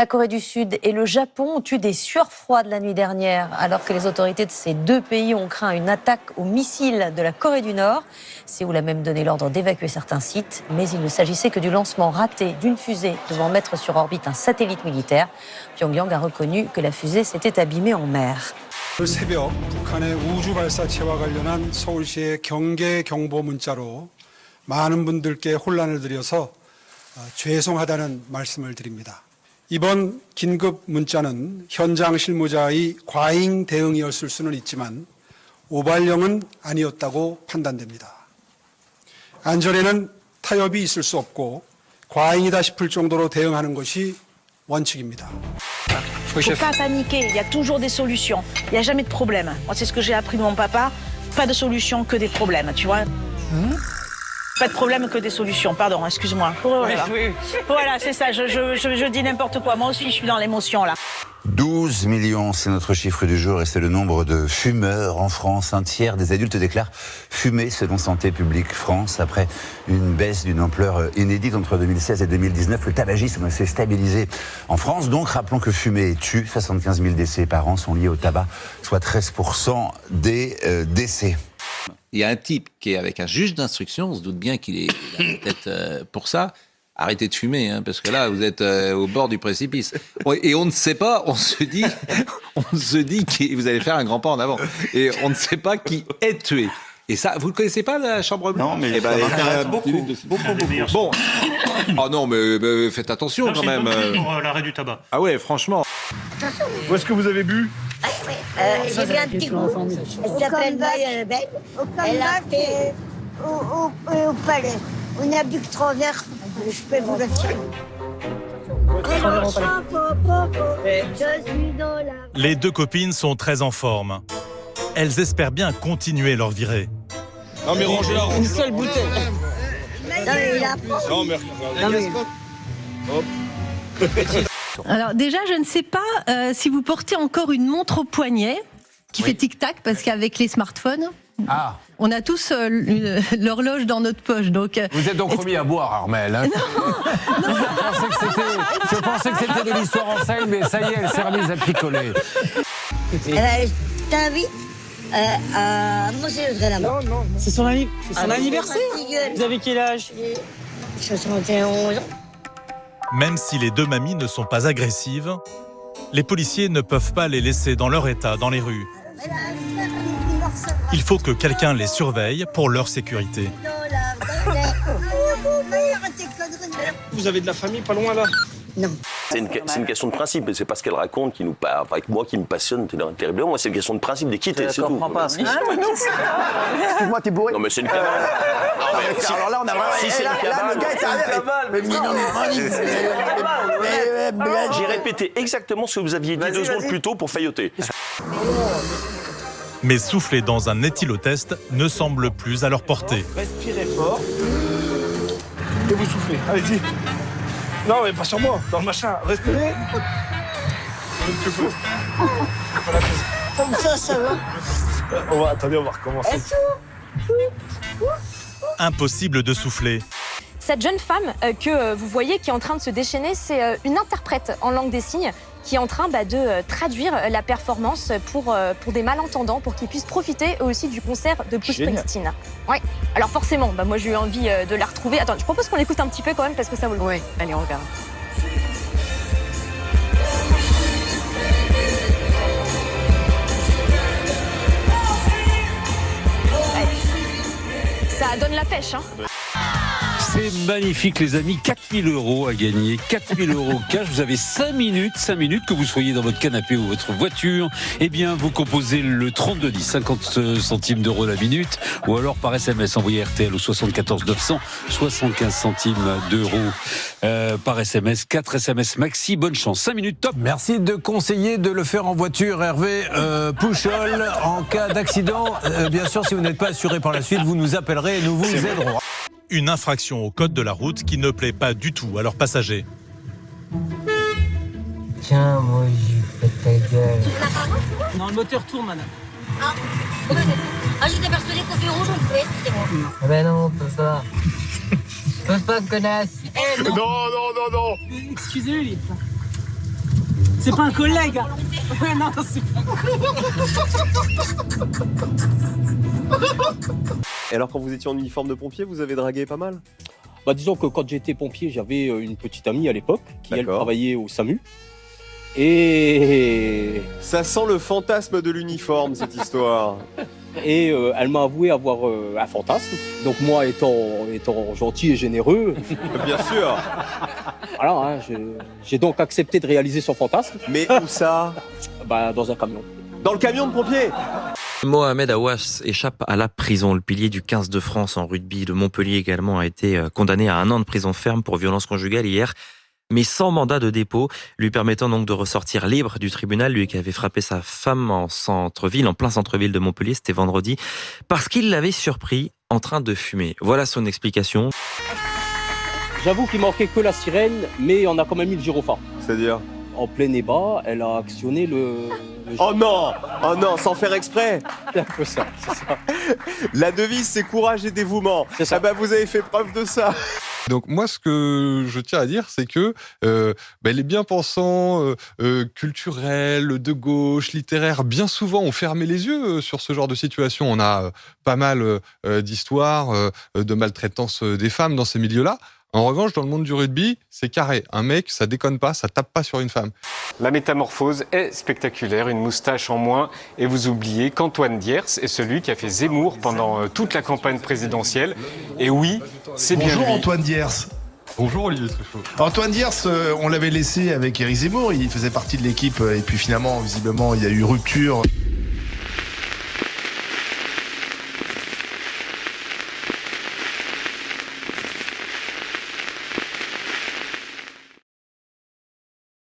La Corée du Sud et le Japon ont eu des sueurs froides la nuit dernière, alors que les autorités de ces deux pays ont craint une attaque aux missiles de la Corée du Nord. Séoul a même donné l'ordre d'évacuer certains sites, mais il ne s'agissait que du lancement raté d'une fusée devant mettre sur orbite un satellite militaire. Pyongyang a reconnu que la fusée s'était abîmée en mer. 새벽 북한의 우주 발사체와 관련한 서울시의 경계 경보 문자로 많은 분들께 혼란을 드려서 죄송하다는 말씀을 드립니다. 이번 긴급 문자는 현장 실무자의 과잉 대응이었을 수는 있지만 오발령은 아니었다고 판단됩니다. 안전에는 타협이 있을 수 없고 과잉이다 싶을 정도로 대응하는 것이 원칙입니다. Il ne faut pas paniquer, il y a toujours des solutions. Il n'y a jamais de problème. Moi, c'est ce que j'ai appris de mon papa. Pas de solution, que des problèmes, tu vois. Pas de problème, que des solutions. Pardon, excuse-moi. Voilà, voilà c'est ça, je dis n'importe quoi. Moi aussi, je suis dans l'émotion, là. 12 millions, c'est notre chiffre du jour et c'est le nombre de fumeurs en France. Un tiers des adultes déclarent fumer selon Santé publique France. Après une baisse d'une ampleur inédite entre 2016 et 2019, le tabagisme s'est stabilisé en France. Donc rappelons que fumer tue. 75 000 décès par an sont liés au tabac, soit 13% des décès. Il y a un type qui est avec un juge d'instruction, on se doute bien qu'il est peut-être pour ça. Arrêtez de fumer, hein, parce que là, vous êtes au bord du précipice. Et on ne sait pas, on se dit que vous allez faire un grand pas en avant. Et on ne sait pas qui est tué. Et ça, vous ne le connaissez pas, la Chambre Bleue? Non, mais ça m'intéresse beaucoup. Bon. Oh non, mais faites attention quand même. Pour l'arrêt du tabac. Ah ouais, franchement. Où est-ce que vous avez bu? J'ai vu un petit groupe. Elle s'appelle Belle. Elle a fait au palais. On a bu que 3 verres. Je peux vous l'assurer. Les deux copines sont très en forme. Elles espèrent bien continuer leur virée. Non mais rangez-la. Une seule bouteille. Non mais il a... Non mais regardez. Hop. Alors déjà, je ne sais pas si vous portez encore une montre au poignet qui fait tic-tac, parce qu'avec les smartphones, on a tous l'horloge dans notre poche. Donc, vous êtes donc remis à boire, Armelle. Hein. Non. Je pensais que c'était de l'histoire en scène, mais ça y est, elle s'est remise à picoler. Je t'invite à manger le drap là-bas. Non. C'est son anniversaire. Vous avez quel âge? J'ai 71 ans. Même si les deux mamies ne sont pas agressives, les policiers ne peuvent pas les laisser dans leur état dans les rues. Il faut que quelqu'un les surveille pour leur sécurité. Vous avez de la famille pas loin là? Non. C'est une question de principe, c'est pas ce qu'elle raconte qui nous, avec moi qui me passionne terriblement. Moi, c'est une question de principe d'équité, c'est tout. Je comprends pas. Excuse-moi, t'es bourré? Non, mais c'est une cabale. Alors là, on a vraiment. Si c'est une cabale. Le gars est J'ai répété exactement ce que vous aviez dit 2 secondes plus tôt pour failloter. Mais souffler dans un éthylotest ne semble plus à leur portée. Respirez fort. Et vous soufflez. Allez-y. Non, mais pas sur moi, dans le machin. Respirez. Un petit peu. Comme ça va. Attendez, on va recommencer. Impossible de souffler. Cette jeune femme que vous voyez qui est en train de se déchaîner, c'est une interprète en langue des signes qui est en train de traduire la performance pour des malentendants, pour qu'ils puissent profiter eux aussi du concert de Bruce Springsteen. Ouais. Alors forcément, moi j'ai eu envie de la retrouver. Attends, je propose qu'on l'écoute un petit peu quand même parce que ça vaut le coup. Oui, allez, on regarde. Ça donne la pêche, hein. C'est magnifique les amis, 4 000 € à gagner, 4 000 € cash, vous avez 5 minutes que vous soyez dans votre canapé ou votre voiture, eh bien vous composez le 3210, 50 centimes d'euros la minute, ou alors par SMS, envoyez RTL au 74 900, 75 centimes d'euros par SMS, 4 SMS maxi, bonne chance, 5 minutes top. Merci de conseiller de le faire en voiture, Hervé Pouchol, en cas d'accident. Bien sûr, si vous n'êtes pas assuré par la suite, vous nous appellerez et nous vous aiderons. Une infraction au code de la route qui ne plaît pas du tout à leurs passagers. Tiens, moi, j'ai fait ta gueule. Non, le moteur tourne, madame. J'étais persuadée qu'au feu rouge, on pouvait, excusez-moi. Ah ben non, on peut pas. On peut pas, connasse. Non. Excusez-lui. C'est pas un collègue. Non, c'est pas... Et alors, quand vous étiez en uniforme de pompier, vous avez dragué pas mal? Bah, disons que quand j'étais pompier, j'avais une petite amie à l'époque qui, elle, travaillait au SAMU. Et... Ça sent le fantasme de l'uniforme, cette histoire. Et elle m'a avoué avoir un fantasme. Donc moi, étant gentil et généreux... Bien sûr. Voilà, hein, j'ai donc accepté de réaliser son fantasme. Mais où ça? Bah, dans un camion. Dans le camion de pompier? Mohamed Aouas échappe à la prison. Le pilier du 15 de France en rugby de Montpellier également a été condamné à 1 an de prison ferme pour violence conjugale hier, mais sans mandat de dépôt, lui permettant donc de ressortir libre du tribunal, lui qui avait frappé sa femme en centre-ville, en plein centre-ville de Montpellier, c'était vendredi, parce qu'il l'avait surpris en train de fumer. Voilà son explication. J'avoue qu'il manquait que la sirène, mais on a quand même mis le gyrophare. C'est-à-dire? En plein ébat, elle a actionné le... Oh non! Oh non, sans faire exprès! C'est un peu ça, c'est ça. La devise, c'est courage et dévouement. C'est ça. Ah bah, vous avez fait preuve de ça. Donc moi, ce que je tiens à dire, c'est que les bien-pensants culturels, de gauche, littéraires, bien souvent ont fermé les yeux sur ce genre de situation. On a pas mal d'histoires de maltraitance des femmes dans ces milieux-là. En revanche, dans le monde du rugby, c'est carré. Un mec, ça déconne pas, ça tape pas sur une femme. La métamorphose est spectaculaire, une moustache en moins, et vous oubliez qu'Antoine Diers est celui qui a fait Zemmour pendant toute la campagne présidentielle. Et oui, c'est bien lui. Bonjour Antoine Diers. Bonjour Olivier Truchot. Antoine Diers, on l'avait laissé avec Éric Zemmour, il faisait partie de l'équipe, et puis finalement, visiblement, il y a eu rupture.